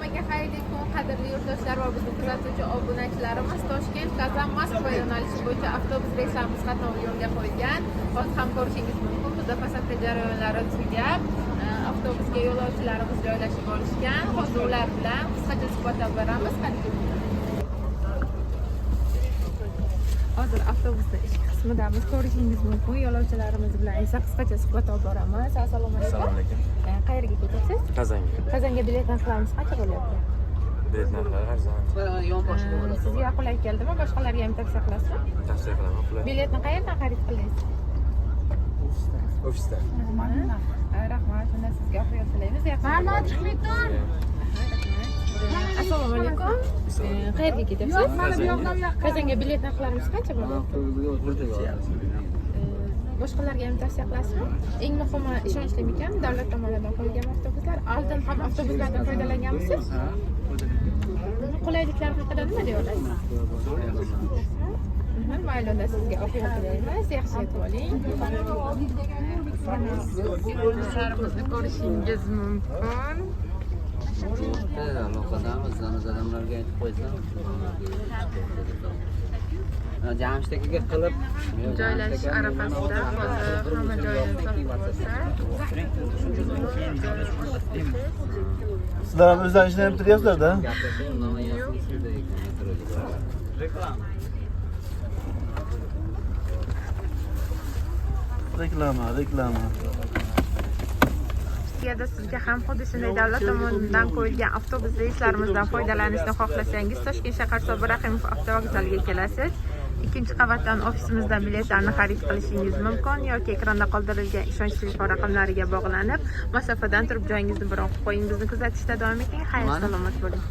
Hammaga xayrli kun, qadrli yurtdoshlar va bizni kuzatuvchi obunachilarimiz. Toshkent Kazan Moskva yo'nalishi bo'yicha avtobus reyslarimiz qatnovi yo'lga qo'yilgan. Hozir ham ko'rishingiz mumkin. Bizda pasatka jarayonlari tugab, avtobusga yo'lovchilarimiz joylashib olishgan. Hozir ular bilan qisqacha suhbat olib boramiz. Hozir avtobusda ichki qismidamiz, ko'rishingiz mumkin. Yo'lovchilarimiz bilan esa qisqacha suhbat olib boramiz. Assalomu alaykum. Assalomu alaykum. Qayerga ketyapsiz? Kazanga. Kazanga bilet narxlarimiz qancha bo'lyapti? Bilet narxlari arzon. Sizga qulay keldimi? Boshqalarga ham tavsiya qilasizmi? Tavsiya qilaman. Qulay. Biletni qayerdan xarid qildingiz? Ofisda. Rahmat. Unda sizga oxiyat tilaymiz. Assalomu alaykum. Qayerga ketyapsiz? Kazanga bilet narxlarimiz qancha bo'lyapti? Boshqalarga ham tavsiya qilasizmi? Eng muhimi ishonchlimikan davlat tomonidan qo'yilgan avtobuslar. Oldin ham avtobuslardan foydalanganmisiz? Qulayliklar haqida nima deya olasiz? Mayli, unda sizga oxiyat tilaymiz. Yaxshi yetib oling. Yo'llarimizni ko'rishingiz mumkin. Odamlarga aytib qo'ysam. Jamshidga qilib Joylashish arafasida hozir hamma joyini solib bo'lsa. Sizlar ham o'zlaringiz ishni ham bitiryapsizlar-da? Reklama. Agarda sizga ham xuddi shunday davlat tomonidan qo'yilgan avtobus reyslarimizdan foydalanishni xohlasangiz, Toshkent shahar Sobir Rahimov avtovokzaliga kelasiz. Ikkinchi qavatdan ofisimizdan biletlarni xarid qilishingiz mumkin yoki ekranda qoldirilgan ishonch telefon raqamlariga bog'lanib, masofadan turib joyingizni biroq qo'ying. Bizni kuzatishda davom eting. Xayr, salomat bo'ling.